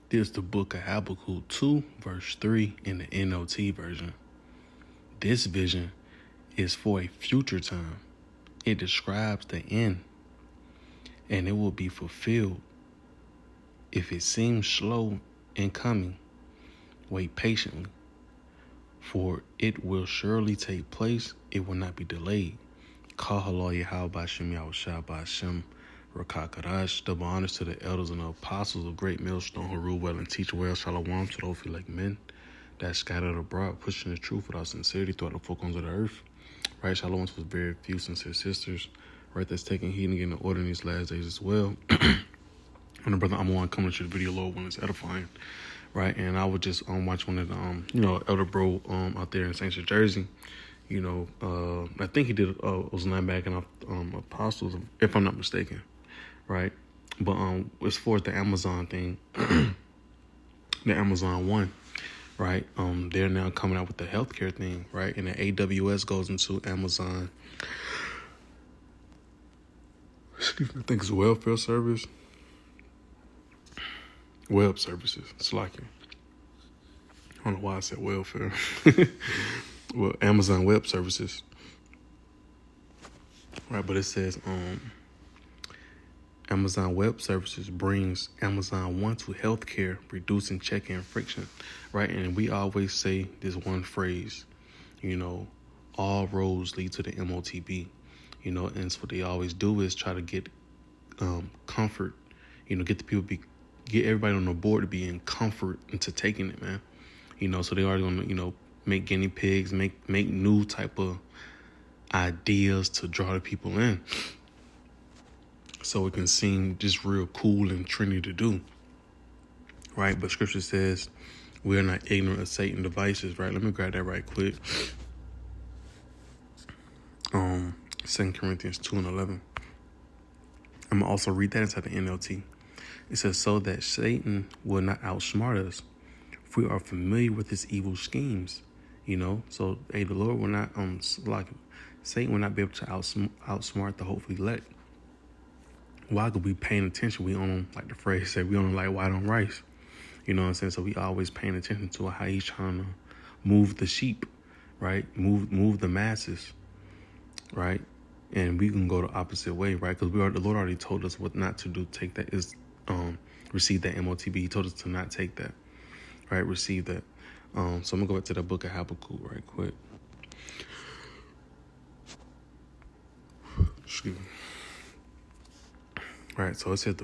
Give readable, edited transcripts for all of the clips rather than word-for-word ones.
This is the book of Habakkuk 2, verse 3 in the NLT version. This vision is for a future time. It describes the end, and it will be fulfilled. If it seems slow in coming, wait patiently, for it will surely take place. It will not be delayed. Kahalo Yahal Bashem Yahushua Bashem Rakakarash. Double honors to the elders and the apostles of Great Millstone who rule well and teach well. Shalom to those who like men that scattered abroad, pushing the truth without sincerity throughout the four corners of the earth. Right, shalom to the very few sincere sisters, right, that's taking heed and getting the order in these last days as well. And the brother I'm coming to the video, Lord, when it's edifying, right? And I would just watch one of the elder bro out there in St. Jersey. I think he did was linebacking off apostles, if I'm not mistaken, right? But as far as the Amazon thing, the Amazon One, right? They're now coming out with the healthcare thing, right? And the AWS goes into Amazon. Excuse me, I think it's welfare service. Web services. It's like it. I don't know why I said welfare. Well, Amazon Web Services. Right, but it says Amazon Web Services brings Amazon One to healthcare, reducing check-in friction. Right, and we always say this one phrase, all roads lead to the MOTB. And so what they always do is try to get comfort, get everybody on the board to be in comfort into taking it, man. So they are going to, make guinea pigs, make new type of ideas to draw the people in. So it can seem just real cool and trendy to do. Right? But scripture says we are not ignorant of Satan's devices, right? Let me grab that right quick. 2 Corinthians 2:11. I'm going to also read that inside the NLT. It says, so that Satan will not outsmart us, if we are familiar with his evil schemes. So the Lord will not Satan will not be able to outsmart the hopefully elect. Why could we paying attention? We on, like the phrase said, we on like white on rice. You know what I'm saying? So we always paying attention to how he's trying to move the sheep, right? Move the masses, right? And we can go the opposite way, right? Because the Lord already told us what not to do. Take that is receive that MOTB. He told us to not take that, right? Receive that. So I'm gonna go back to the book of Habakkuk right quick. Excuse me. Right. So it says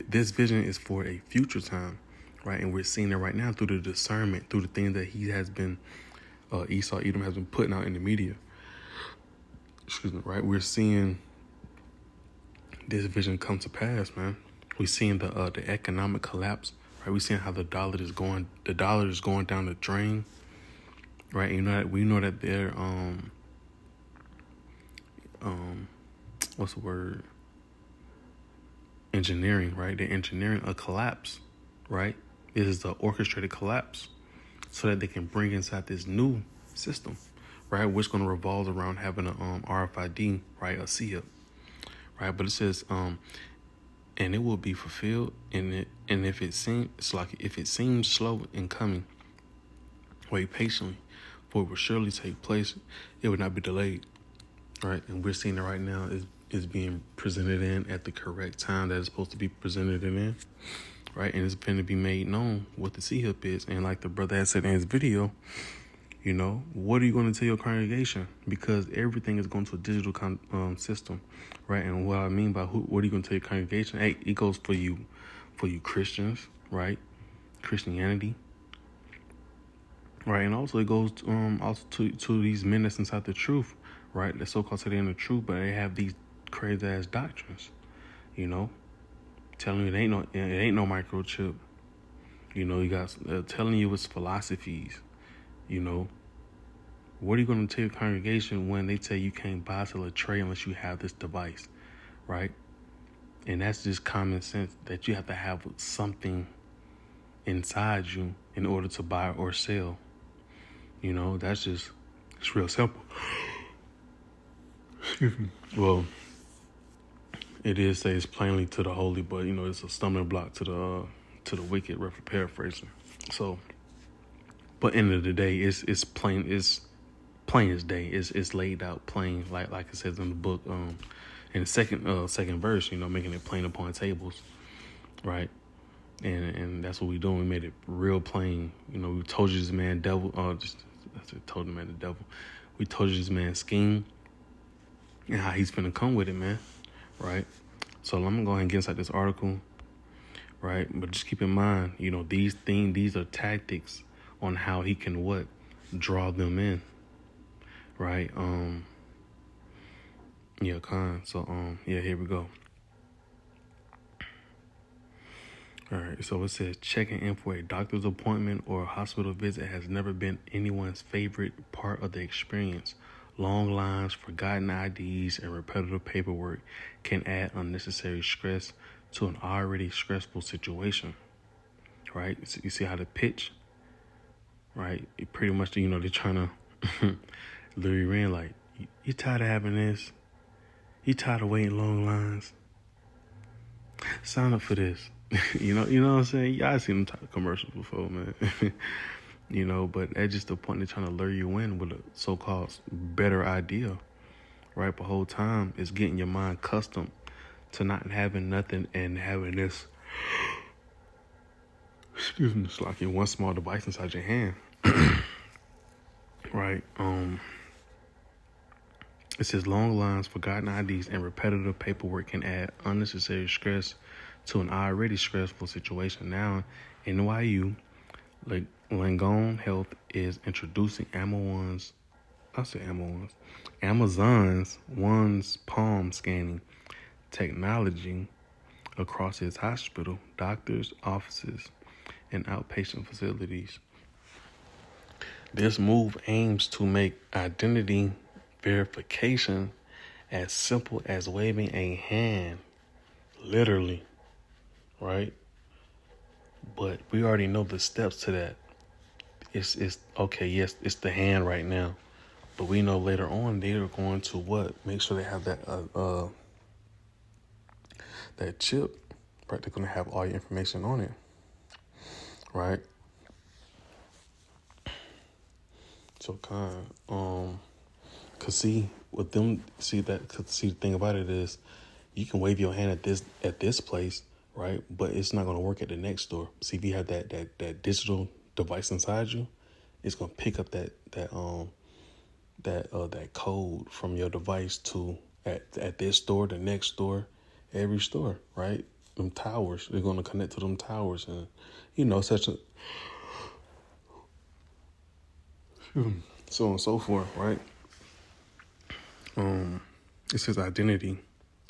this vision is for a future time, right? And we're seeing it right now through the discernment, through the things that he has been, Edom has been putting out in the media. Excuse me. Right. We're seeing this vision come to pass, man. We're seeing the economic collapse. Right, we're seeing how the dollar is going down the drain. Right, and we know that they're what's the word? Engineering, right? They're engineering a collapse, right? This is the orchestrated collapse, so that they can bring inside this new system, right? Which is going to revolve around having a RFID, right? A CHIP, right? But it says and it will be fulfilled. And if it seems slow in coming, wait patiently, for it will surely take place. It will not be delayed. Right, and we're seeing it right now is being presented in at the correct time that it's supposed to be presented in. Right, and it's going to be made known what the CHIP is. And like the brother had said in his video, what are you going to tell your congregation? Because everything is going to a digital system, right? And what I mean by what are you going to tell your congregation? Hey, it goes for you Christians, right? Christianity, right? And also it goes also to these men that's inside the truth, right? They're so-called say they're in the truth, but they have these crazy ass doctrines, telling you it ain't no microchip. You got telling you it's philosophies. What are you going to tell your congregation when they tell you can't buy till a tray unless you have this device, right? And that's just common sense that you have to have something inside you in order to buy or sell. It's real simple. Well, it is says plainly to the holy, but it's a stumbling block to to the wicked, roughly paraphrasing. So, but end of the day, it's plain as day. It's laid out plain, like it says in the book, in the second verse. Making it plain upon tables, right? And that's what we doing. We made it real plain. We told you this man devil. Told the man the devil. We told you this man's scheme and how he's finna come with it, man. Right? So I'm gonna go ahead and get inside this article. Right? But just keep in mind, these are tactics on how he can draw them in. Right? Yeah, So here we go. All right, so it says checking in for a doctor's appointment or a hospital visit has never been anyone's favorite part of the experience. Long lines, forgotten IDs, and repetitive paperwork can add unnecessary stress to an already stressful situation. Right? So you see how the pitch, right? It pretty much, they're trying to lure you in like, you tired of having this? You tired of waiting long lines? Sign up for this. You know what I'm saying? Y'all seen them type of commercials before, man. But that's just the point. They're trying to lure you in with a so-called better idea, right? The whole time it's getting your mind accustomed to not having nothing and having this, it's like one small device inside your hand, right? It says long lines, forgotten IDs, and repetitive paperwork can add unnecessary stress to an already stressful situation. Now, NYU, Langone Health is introducing Amazon's One's palm scanning technology across its hospital, doctors' offices, and outpatient facilities. This move aims to make identity verification as simple as waving a hand, literally, right? But we already know the steps to that. It's okay, yes, it's the hand right now, but we know later on they are going to make sure they have that chip, right? They're going to have all your information on it, right? So the thing about it is, you can wave your hand at this place, right? But it's not going to work at the next door. See, if you have that digital device inside you, it's going to pick up that code from your device to at this store, the next store, every store, right? Them towers, they're going to connect to them towers, and such a so on and so forth, right? It says identity,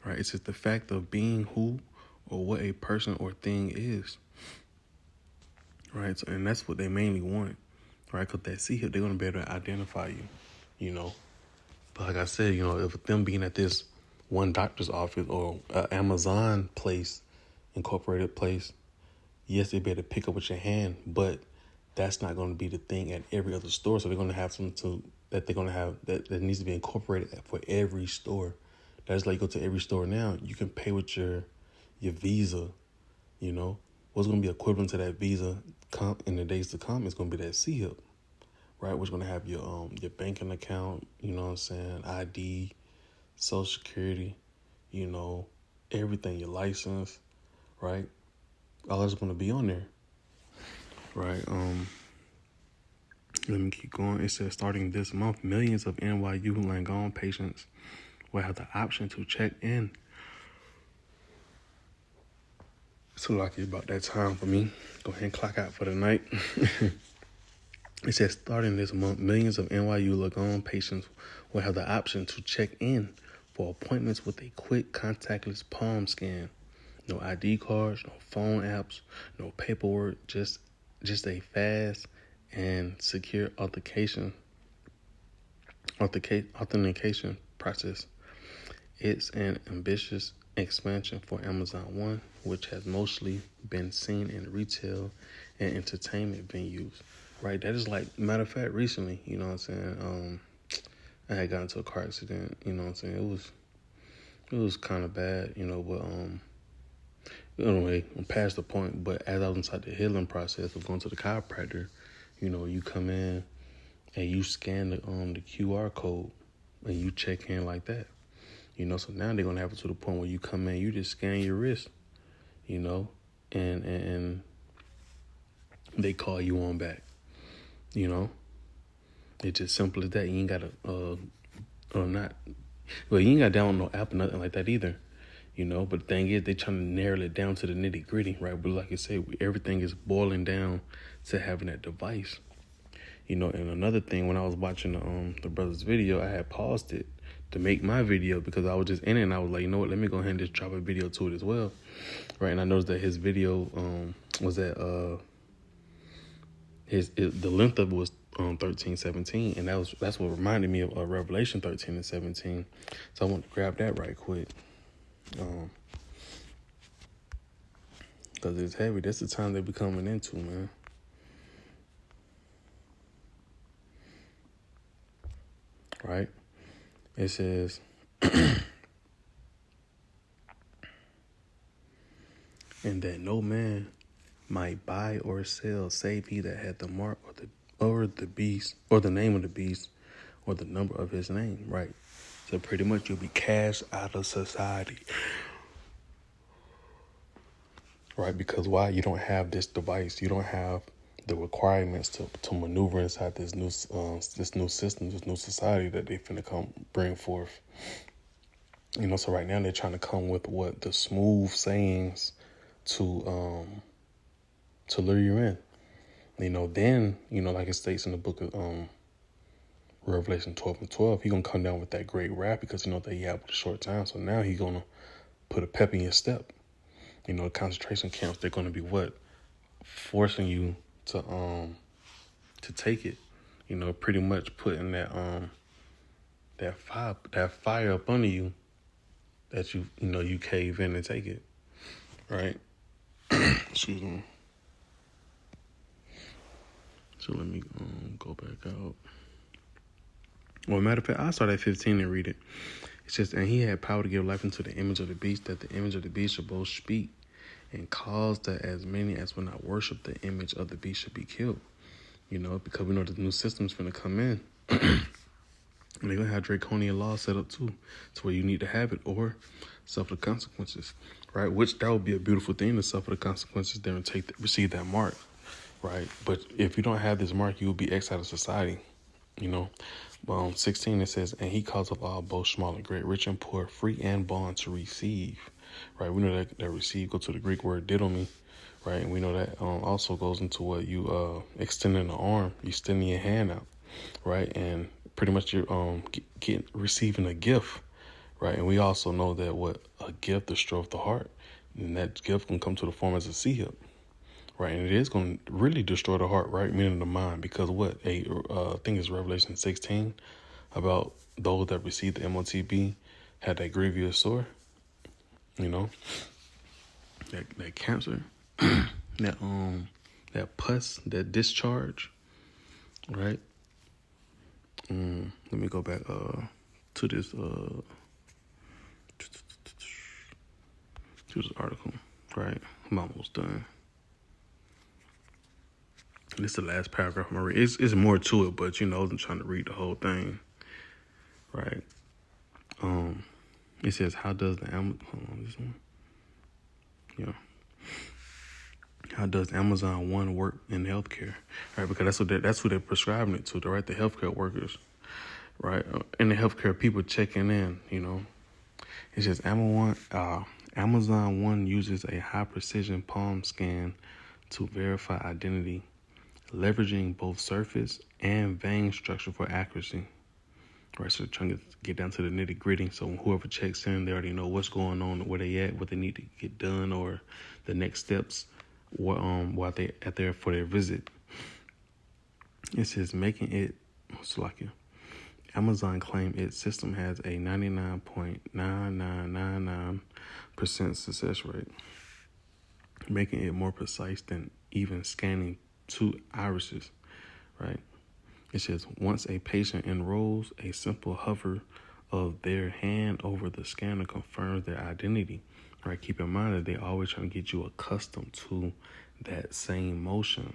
right? It says the fact of being who or what a person or thing is, right? So, and that's what they mainly want, right? Because that C-HIP, they're going to be able to identify you, But like I said, if them being at this one doctor's office or Amazon place, incorporated place, yes, they be able to pick up with your hand, but that's not going to be the thing at every other store. So they're going to have something that they're going to have that needs to be incorporated for every store. That's like you go to every store now, you can pay with your Visa, What's going to be equivalent to that Visa in the days to come is going to be that C-HIP, right? Which is going to have your banking account, ID, Social Security, everything, your license, right? All that's going to be on there, right? Let me keep going. It says starting this month, millions of NYU Langone patients will have the option to check in. So lucky about that time for me. Go ahead and clock out for the night. It says starting this month, millions of NYU Langone patients will have the option to check in for appointments with a quick contactless palm scan. No ID cards, no phone apps, no paperwork, just a fast and secure authentication process. It's an ambitious expansion for Amazon One, which has mostly been seen in retail and entertainment venues. Right, that is like, matter of fact, recently, you know what I'm saying? I had gotten into a car accident, you know what I'm saying? It was kind of bad, but anyway, I'm past the point, but as I was inside the healing process of going to the chiropractor, you come in and you scan the QR code and you check in like that. So now they're gonna have it to the point where you come in, you just scan your wrist, and they call you on back. It's just simple as that. You ain't gotta you ain't got down no app or nothing like that either. But the thing is, they trying to narrow it down to the nitty gritty, right? But like I say, everything is boiling down to having that device. And another thing, when I was watching the brother's video, I had paused it to make my video because I was just in it, and I was like, you know what, let me go ahead and just drop a video to it as well, right? And I noticed that his video was at the length of it was 13:17, and that's what reminded me of Revelation 13 and 17. So I want to grab that right quick, because it's heavy. That's the time they be coming into, man. Right? It says, and that no man might buy or sell save he that had the mark or the beast, or the name of the beast, or the number of his name, right? So pretty much you'll be cast out of society, right? Because why? You don't have this device. You don't have the requirements to maneuver inside this new system, this new society that they finna bring forth. So right now they're trying to come with what the smooth sayings to lure you in. Then, like it states in the book of Revelation 12 and 12, he gonna come down with that great wrath because that he had a short time. So now he gonna put a pep in your step. The concentration camps, they're gonna be what? Forcing you to take it. Pretty much putting that fire up under you that you cave in and take it. Right? Excuse me. So let me go back out. Well, matter of fact, I'll start at 15 and read it. It says, and he had power to give life unto the image of the beast, that the image of the beast should both speak, and cause that as many as will not worship the image of the beast should be killed. Because we know the new system's going to come in. And they're going to have draconian laws set up too, to where you need to have it or suffer the consequences, right? Which that would be a beautiful thing, to suffer the consequences there and receive that mark, right? But if you don't have this mark, you will be exiled of society, 16, it says, and he causeth all, both small and great, rich and poor, free and bond to receive, right? We know that receive go to the Greek word didomi, right? And we know that also goes into what you extending the arm, you extending your hand out, right? And pretty much you're receiving a gift, right? And we also know that what a gift destroyeth the heart, and that gift can come to the form as a sea hip, right? And it is going to really destroy the heart, right? Meaning the mind, because what I think it's Revelation 16 about those that received the MOTB had that grievous sore, that cancer, that pus, that discharge, right? Let me go back to this article, right? I'm almost done. This is the last paragraph I'm going to read. It's more to it, but, I'm trying to read the whole thing, right? It says, how does this one? Yeah. How does Amazon One work in healthcare? Right, because that's who they're prescribing it to, right? The healthcare workers, right? And the healthcare people checking in, It says Amazon One uses a high precision palm scan to verify identity, leveraging both surface and vein structure for accuracy. Right, so trying to get down to the nitty gritty. So whoever checks in, they already know what's going on, where they at, what they need to get done, or the next steps, while they at there for their visit. It says making it Amazon claim its system has a 99.9999% success rate, making it more precise than even scanning two irises, right? It says, once a patient enrolls, a simple hover of their hand over the scanner confirms their identity, Right? Keep in mind that they always trying to get you accustomed to that same motion.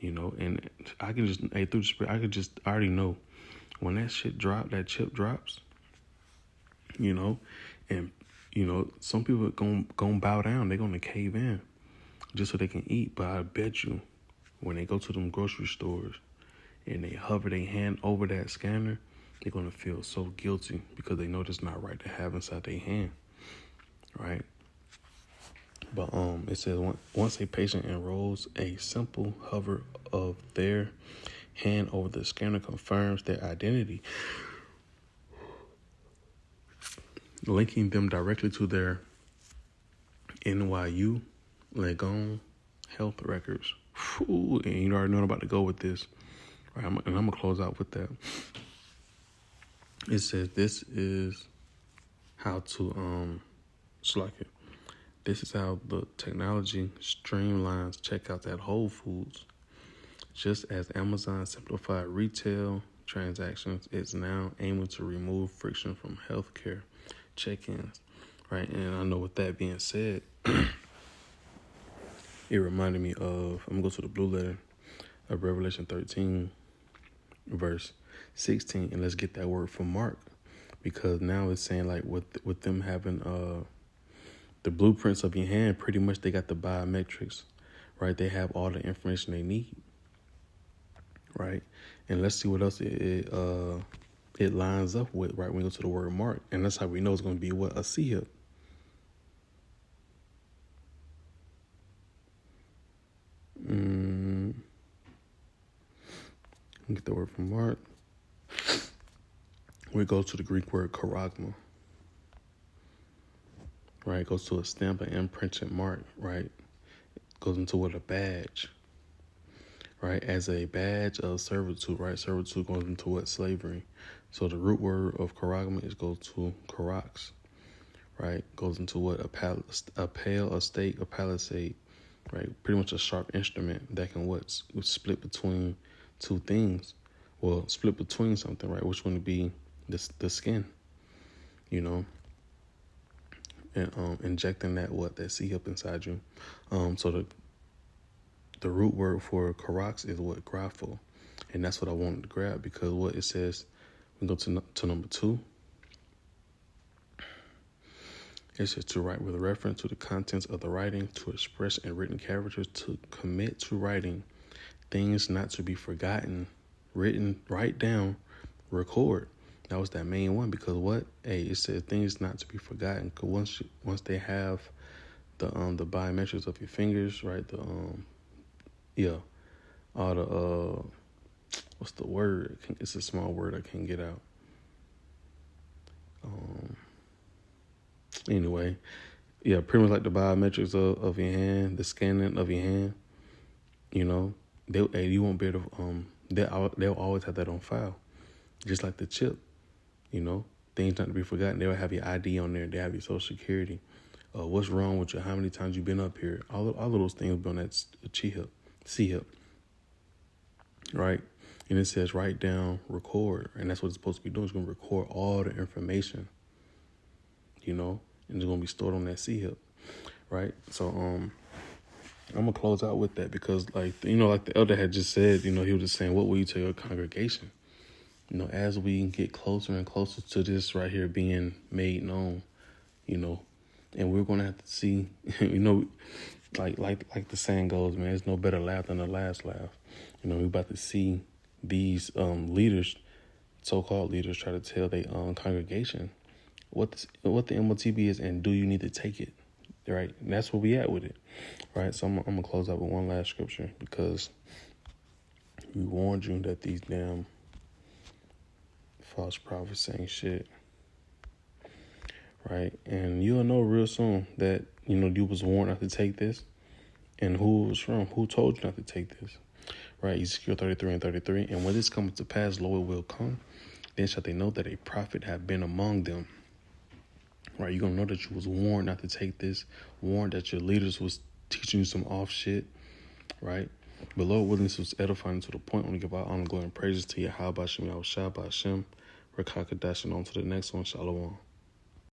And I can just, through the spirit, I already know when that chip drops, and, some people gonna bow down. They're gonna cave in just so they can eat. But I bet you when they go to them grocery stores and they hover their hand over that scanner, they're gonna feel so guilty because they know it's not right to have inside their hand, right? But it says once a patient enrolls, a simple hover of their hand over the scanner confirms their identity, linking them directly to their NYU Langone health records. And you already know I'm about to go with this. Right, I'm going to close out with that. It says this is how to, this is how the technology streamlines checkouts at Whole Foods. Just as Amazon simplified retail transactions, it's now aiming to remove friction from healthcare check-ins, right? And I know with that being said, it reminded me of, I'm going to go to the blue letter of Revelation 13, verse 16, and let's get that word from Mark, because now it's saying like with them having the blueprints of your hand, pretty much they got the biometrics, right? They have all the information they need, right? And let's see what else it lines up with, right? When we go to the word Mark, and that's how we know it's going to be what? A C-hip. Get the word from Mark. We go to the Greek word charagma, right? It goes to a stamp, an imprinted mark, right? It goes into what? A badge, right? As a badge of servitude, right? Servitude goes into what? Slavery. So the root word of charagma goes to charax, right? Goes into what? A pale, a stake, a palisade, right? Pretty much a sharp instrument that can split between two things. Well, split between something, right? Which one would be the skin, and injecting that C-hip inside you. So the root word for charax is what? Grapho. And that's what I wanted to grab, because what it says, we go to number 2. It says to write with reference to the contents of the writing, to express in written characters, to commit to writing things not to be forgotten, write down, record. That was that main one, because what? It says things not to be forgotten. Cause once they have the biometrics of your fingers, right? All the what's the word? It's a small word I can't get out. Anyway, pretty much like the biometrics of your hand, the scanning of your hand. You won't be able to. They'll always have that on file, just like the chip. Things not to be forgotten. They'll have your ID on there. They have your social security. What's wrong with you? How many times you've been up here? All of those things will be on that C-hip, right? And it says write down, record, and that's what it's supposed to be doing. It's going to record all the information, and it's going to be stored on that C-hip, right? So I'm gonna close out with that, because like the elder had just said, he was just saying, what will you tell your congregation? As we get closer and closer to this right here being made known, and we're gonna have to see, like the saying goes, man, there's no better laugh than the last laugh. We're about to see these leaders, so-called leaders, try to tell their congregation what the MOTB is, and do you need to take it, right? And that's where we at with it, right? So I'm gonna close out with one last scripture, because we warned you that these damn false prophets ain't shit, right? And you'll know real soon that you was warned not to take this, and who it was from, who told you not to take this, right? Ezekiel 33:33. And when this comes to pass, lo, it will come. Then shall they know that a prophet have been among them. Right? You're gonna know that you was warned not to take this, warned that your leaders was teaching you some off shit, right? But Lord willing, this was edifying to the point. I want to give our honor, glory, and praises to Yahweh Bashem, Yahushua Bashem, Rakakadash, and on to the next one. Shalom.